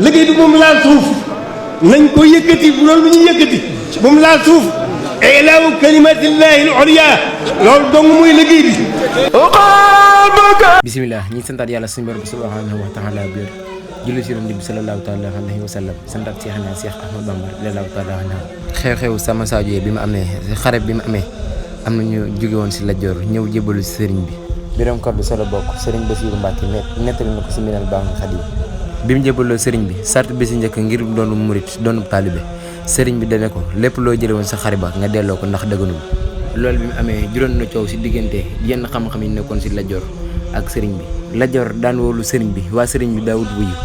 liggéey bi moom laal suuf nañ ko yëkkati bu loolu bu ñu yëkkati moom laal suuf ilaahu kalimatillahi al-ulya loolu dong muy liggéey bi. bisimilah ñi santaat yàlla suñu borom subhanahu wa taala biir julli ci Yonent bi sallallahu taala alayhi wa sallam santaat Cheikh Ahmadou Bamba radiyallahu taala anhu xew-xew sama Sadio bi mu amee xare bi mu amee am na ñu jóge woon si Lat Joor ñëw jébbalu si sëriñ bi biram koddu solo bokk sëriñ Bassirou Mbacke nettali na ko si Minanul Baaqil Xadiim bi mu jébbaloo sëriñ bi sart bi si njëkk ngir doonu murit doonu taalibe sëriñ bi dane ko lépp loo jële woon sa xare ba nga delloo ko ndax dëgganul loolu bi mu amee juróon na coow si diggante yenn xam-xam yi nekkoon si Lat Joor ak sëriñ bi Lat Joor daan woolu sëriñ bi waa sëriñ bi daawut wuyu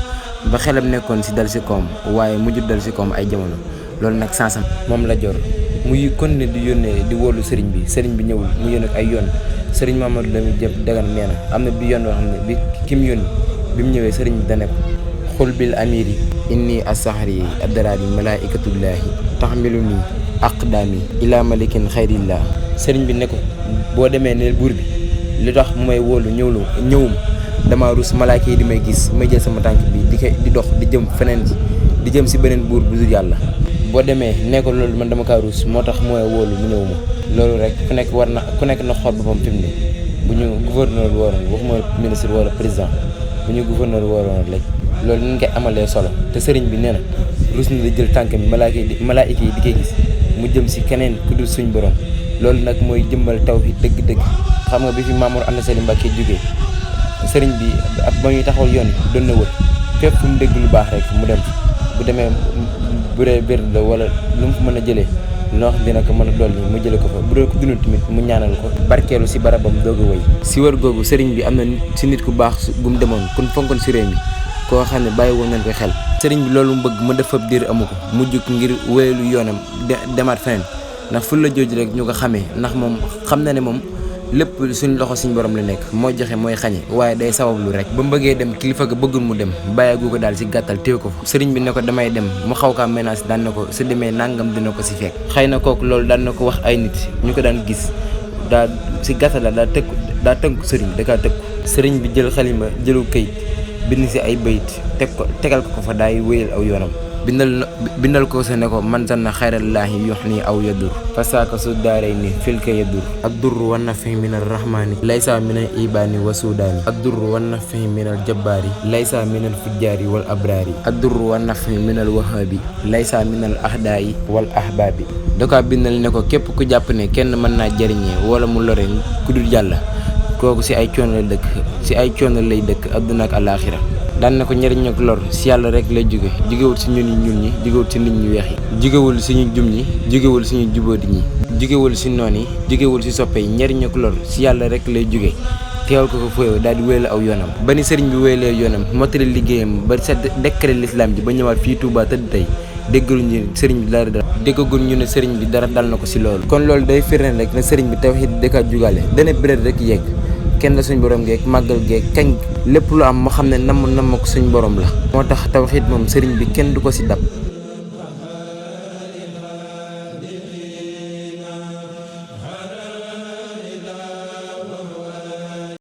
ba xelam nekkoon si dal si koom waaye mujj dal si koom ay jamono loolu nag sansam moom Lat Joor muy kon ne di yónnee di wóolu sëriñ bi ñëwul mu yónnee ay yoon sëriñ Mamadou Lamine Diop Dagana nee na am na bi yoon boo xam ne bi ki mu yónni bi mu ñëwee sëriñ bi dane ko xul bil amiri inni asahri addaraari malaikatullahi taxmilu nii aqdaami ila malikin xayrillah sëriñ bi ne ko boo demee ne buur bi li tax mu may wóolu ñëwum dama rus malaaka yi di may gis may jël sama tànk bi di dox di jëm feneen di jëm si beneen buur bu dul yàlla boo demee ne ko loolu man dama kaa rus moo tax mooy wóolu mu ñëw ma loolu rek ku nekk na xool boppam fi mu ne bu ñu gouverneur waroon waxuma ministre wala président bu ñu gouverneur waroon léegi loolu ni nga koy amalee solo te sëriñ bi nee na rus na di jël tànk bi malaaka yi di koy gis mu jëm si keneen ku dul suñ borom loolu nag mooy jëmbal tawhid dëgg-dëgg xam nga bi fi Mamour Anta Sali Mbacké jógee sëriñ bi ak ba muy taxawal yoon yi doon na wër fépp fu mu dégg lu baax rek mu dem bu demee bu dee bér la wala lu mu fa mën a jëlee loo xam dina ko mën a dolli mu jëlee ko fa bu dee ko dund tamit mu ñaanal ko barkeelu si barabam doog a wëy si wër googu sëriñ bi am na si nit ku baax bu mu demoon kon fonkoon si réew mi koo xam ne bàyyi woon nañ ko xel sëriñ bi loolu mu bëgg mu def fa diir amu ko mu jug ngir wéyalu yoonam demaat feneen ndax fu la jooju rek ñu ko xamee ndax moom xam na ne moom lépp suñ loxo suñ borom la nekk moo joxe mooy xañe waaye day sabablu rek ba mu bëggee dem kilifa ga bëggul mu dem bàyyeegu ko daal si gàttal téew ko fa sëriñ bi ne ko damay dem mu xaw kaa menace daan na ko su demee nangam dina ko si fekk xëy na kooku loolu daan na ko wax ay nit ñu ko daan gis daa si gàttal la daa tënku sëriñ da kaa tëkku sëriñ bi jël xalima jëlu këyit bind si ay bayit tegal ko fa daay wéyal aw yoonam bindal ko sa ne ko man zanna xayrallaahi yuxni aw yadur fasaaka su daaray ni filka yadur ak durru wa nafi min al rahmaani laysa min al ibaani wa suudaani ak durru wa nafi min al jabbaari laysa min al fujjaari wal abraari ak durru wa nafi min al wahaabi laysa min al ahdaayi wal ahbaabi da kaa bindal ne ko képp ku jàpp ne kenn mën naa jëriñee wala mu lore ku dul yàlla kooku si ay coono lay dëkk adduna ak alaaxira daan na ko njëriñ ak lor si yàlla rek lay jógewul si ñun ñuul ñi jógewul si nit ñu weex yi jógewul si ñu jum ñi jógewul si ñu jubóodi ñi jógewul si noon yi jógewul si soppe yi njëriñ ak lor si yàlla rek lay jóge teewal ko fooyoo daal di wéyal aw yoonam ba ni sëriñ bi wéyalee yoonam mottali liggéeyam ba sa dekkale lislaam ji ba ñëwaat fii Touba tëdd tey déggaluñu sëriñ bi dara déggaguñ ñu ne sëriñ bi dara dal na ko si loolu kon loolu day firnde rek ne sëriñ bi tawhid dëkkaat jugale dana bëreet rek yegg kenn la suñ borom geeg màggal geeg kañ lépp lu am moo xam ne namm ko suñ borom la moo tax tawhid moom sëriñ bi kenn du ko si dab